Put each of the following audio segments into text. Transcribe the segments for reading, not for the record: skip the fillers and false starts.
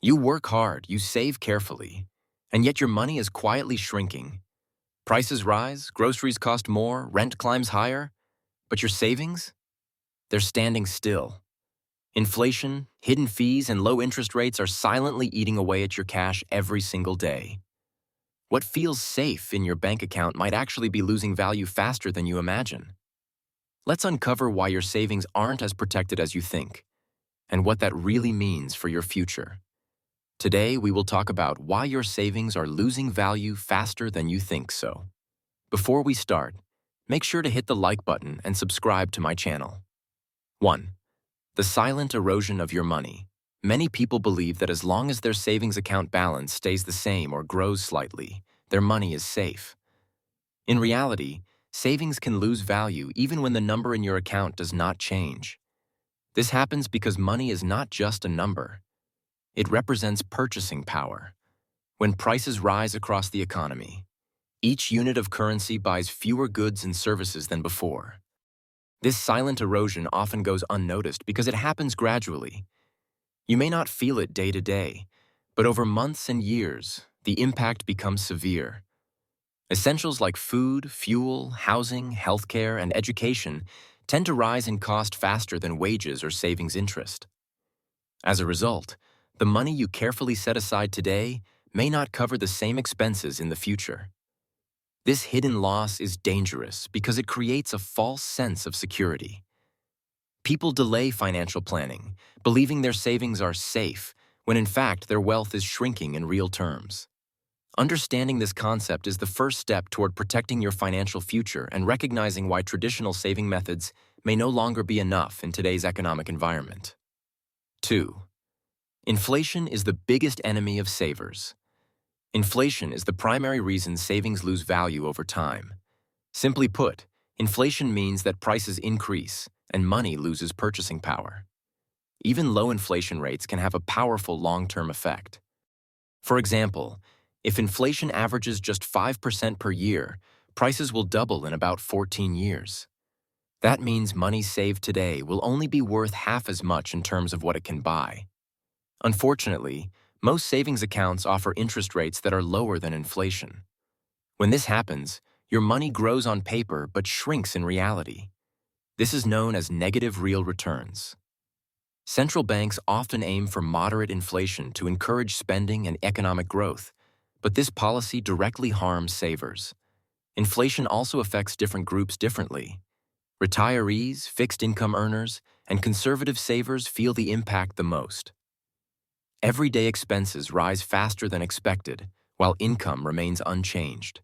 You work hard, you save carefully, and yet your money is quietly shrinking. Prices rise, groceries cost more, rent climbs higher, but your savings? They're standing still. Inflation, hidden fees, and low interest rates are silently eating away at your cash every single day. What feels safe in your bank account might actually be losing value faster than you imagine. Let's uncover why your savings aren't as protected as you think, and what that really means for your future. Today, we will talk about why your savings are losing value faster than you think so. Before we start, make sure to hit the like button and subscribe to my channel. 1. The silent erosion of your money. Many people believe that as long as their savings account balance stays the same or grows slightly, their money is safe. In reality, savings can lose value even when the number in your account does not change. This happens because money is not just a number. It represents purchasing power. When prices rise across the economy, each unit of currency buys fewer goods and services than before. This silent erosion often goes unnoticed because it happens gradually. You may not feel it day to day, but over months and years, the impact becomes severe. Essentials like food, fuel, housing, healthcare, and education tend to rise in cost faster than wages or savings interest. As a result, the money you carefully set aside today may not cover the same expenses in the future. This hidden loss is dangerous because it creates a false sense of security. People delay financial planning, believing their savings are safe, when in fact their wealth is shrinking in real terms. Understanding this concept is the first step toward protecting your financial future and recognizing why traditional saving methods may no longer be enough in today's economic environment. 2. Inflation is the biggest enemy of savers. Inflation is the primary reason savings lose value over time. Simply put, inflation means that prices increase and money loses purchasing power. Even low inflation rates can have a powerful long-term effect. For example, if inflation averages just 5% per year, prices will double in about 14 years. That means money saved today will only be worth half as much in terms of what it can buy. Unfortunately, most savings accounts offer interest rates that are lower than inflation. When this happens, your money grows on paper but shrinks in reality. This is known as negative real returns. Central banks often aim for moderate inflation to encourage spending and economic growth, but this policy directly harms savers. Inflation also affects different groups differently. Retirees, fixed-income earners, and conservative savers feel the impact the most. Everyday expenses rise faster than expected, while income remains unchanged.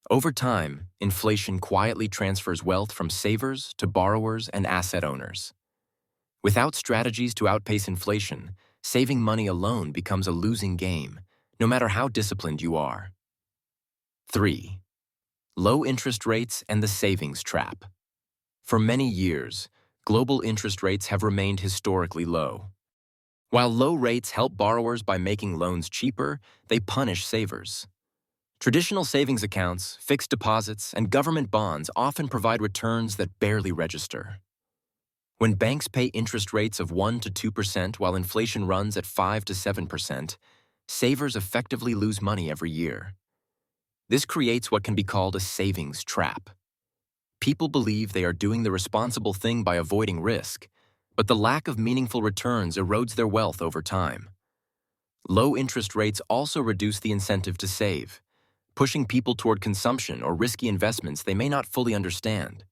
Over time, inflation quietly transfers wealth from savers to borrowers and asset owners. Without strategies to outpace inflation, saving money alone becomes a losing game, no matter how disciplined you are. 3. Low interest rates and the savings trap. For many years, global interest rates have remained historically low. While low rates help borrowers by making loans cheaper, they punish savers. Traditional savings accounts, fixed deposits, and government bonds often provide returns that barely register. When banks pay interest rates of 1 to 2% while inflation runs at 5 to 7%, savers effectively lose money every year. This creates what can be called a savings trap. People believe they are doing the responsible thing by avoiding risk, but the lack of meaningful returns erodes their wealth over time. Low interest rates also reduce the incentive to save, pushing people toward consumption or risky investments they may not fully understand.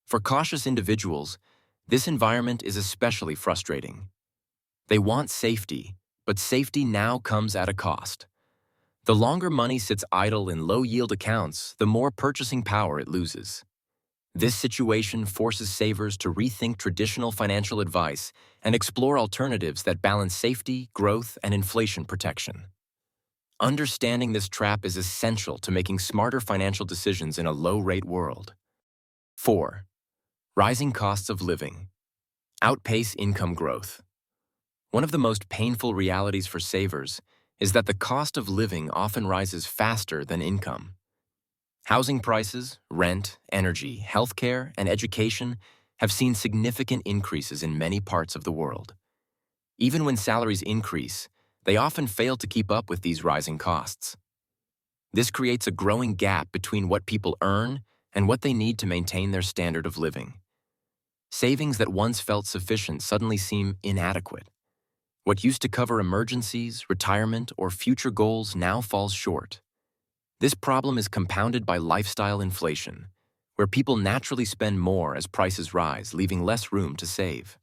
For cautious individuals, this environment is especially frustrating. They want safety, but safety now comes at a cost. The longer money sits idle in low-yield accounts, the more purchasing power it loses. This situation forces savers to rethink traditional financial advice and explore alternatives that balance safety, growth, and inflation protection. Understanding this trap is essential to making smarter financial decisions in a low-rate world. 4. Rising costs of living. Outpace income growth. One of the most painful realities for savers is that the cost of living often rises faster than income. Housing prices, rent, energy, healthcare, and education have seen significant increases in many parts of the world. Even when salaries increase, They often fail to keep up with these rising costs. This creates a growing gap between what people earn and what they need to maintain their standard of living. Savings that once felt sufficient suddenly seem inadequate. What used to cover emergencies, retirement, or future goals now falls short. This problem is compounded by lifestyle inflation, where people naturally spend more as prices rise, leaving less room to save.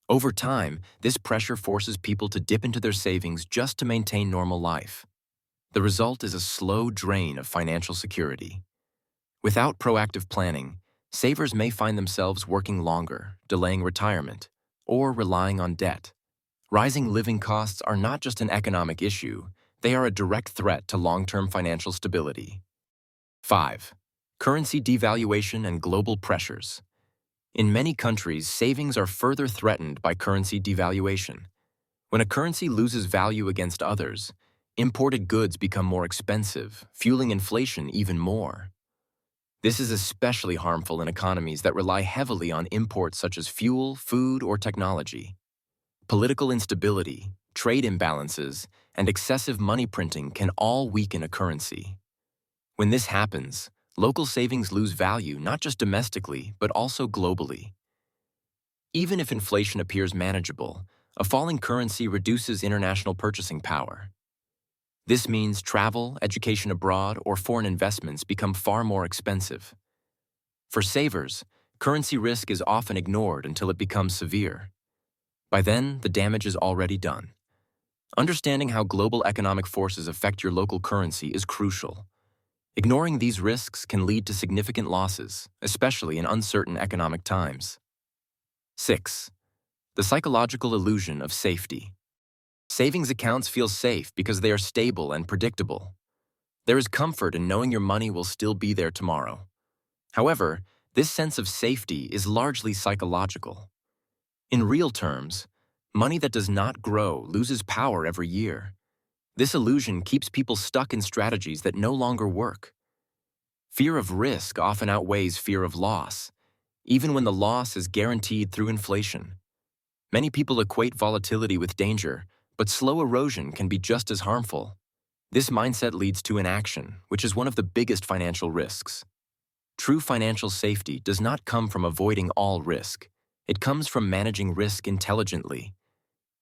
Over time, this pressure forces people to dip into their savings just to maintain normal life. The result is a slow drain of financial security. Without proactive planning, savers may find themselves working longer, delaying retirement, or relying on debt. Rising living costs are not just an economic issue, they are a direct threat to long-term financial stability. 5. Currency devaluation and global pressures. In many countries, savings are further threatened by currency devaluation. When a currency loses value against others, imported goods become more expensive, fueling inflation even more. This is especially harmful in economies that rely heavily on imports such as fuel, food, or technology. Political instability, trade imbalances, and excessive money printing can all weaken a currency. When this happens, local savings lose value not just domestically, but also globally. Even if inflation appears manageable, a falling currency reduces international purchasing power. This means travel, education abroad, or foreign investments become far more expensive. For savers, currency risk is often ignored until it becomes severe. By then, the damage is already done. Understanding how global economic forces affect your local currency is crucial. Ignoring these risks can lead to significant losses, especially in uncertain economic times. 6. The psychological illusion of safety. Savings accounts feel safe because they are stable and predictable. There is comfort in knowing your money will still be there tomorrow. However, this sense of safety is largely psychological. In real terms, money that does not grow loses power every year. This illusion keeps people stuck in strategies that no longer work. Fear of risk often outweighs fear of loss, even when the loss is guaranteed through inflation. Many people equate volatility with danger, but slow erosion can be just as harmful. This mindset leads to inaction, which is one of the biggest financial risks. True financial safety does not come from avoiding all risk. It comes from managing risk intelligently.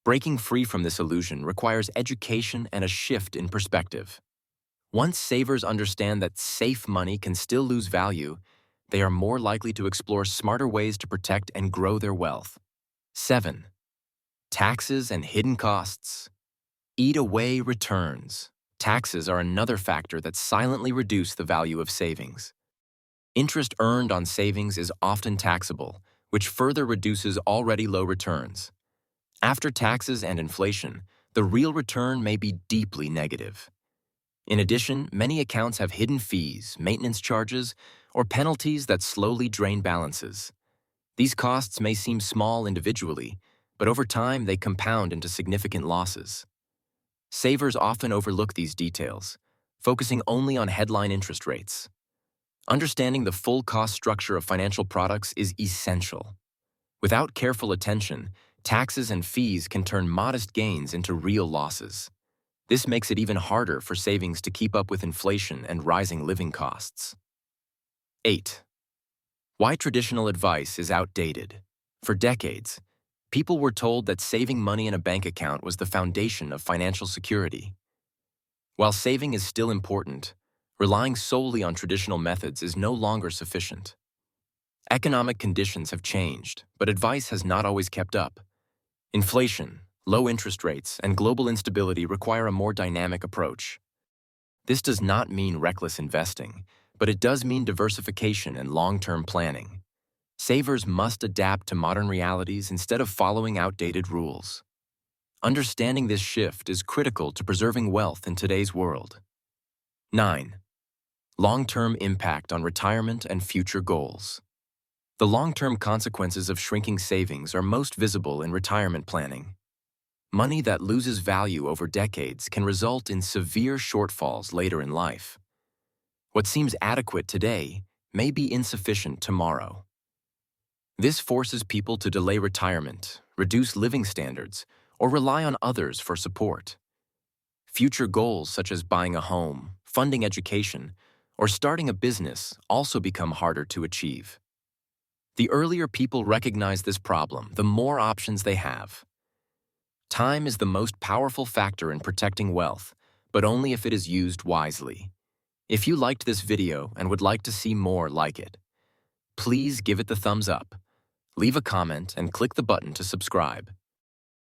Breaking free from this illusion requires education and a shift in perspective. Once savers understand that safe money can still lose value, they are more likely to explore smarter ways to protect and grow their wealth. 7. Taxes and hidden costs. Eat away returns. Taxes are another factor that silently reduce the value of savings. Interest earned on savings is often taxable, which further reduces already low returns. After taxes and inflation, the real return may be deeply negative. In addition, many accounts have hidden fees, maintenance charges, or penalties that slowly drain balances. These costs may seem small individually, but over time they compound into significant losses. Savers often overlook these details, focusing only on headline interest rates. Understanding the full cost structure of financial products is essential. Without careful attention, taxes and fees can turn modest gains into real losses. This makes it even harder for savings to keep up with inflation and rising living costs. 8. Why traditional advice is outdated. For decades, people were told that saving money in a bank account was the foundation of financial security. While saving is still important, relying solely on traditional methods is no longer sufficient. Economic conditions have changed, but advice has not always kept up. Inflation, low interest rates, and global instability require a more dynamic approach. This does not mean reckless investing, but it does mean diversification and long-term planning. Savers must adapt to modern realities instead of following outdated rules. Understanding this shift is critical to preserving wealth in today's world. 9. Long-term impact on retirement and future goals. The long-term consequences of shrinking savings are most visible in retirement planning. Money that loses value over decades can result in severe shortfalls later in life. What seems adequate today may be insufficient tomorrow. This forces people to delay retirement, reduce living standards, or rely on others for support. Future goals such as buying a home, funding education, or starting a business also become harder to achieve. The earlier people recognize this problem, the more options they have. Time is the most powerful factor in protecting wealth, but only if it is used wisely. If you liked this video and would like to see more like it, please give it the thumbs up, leave a comment, and click the button to subscribe.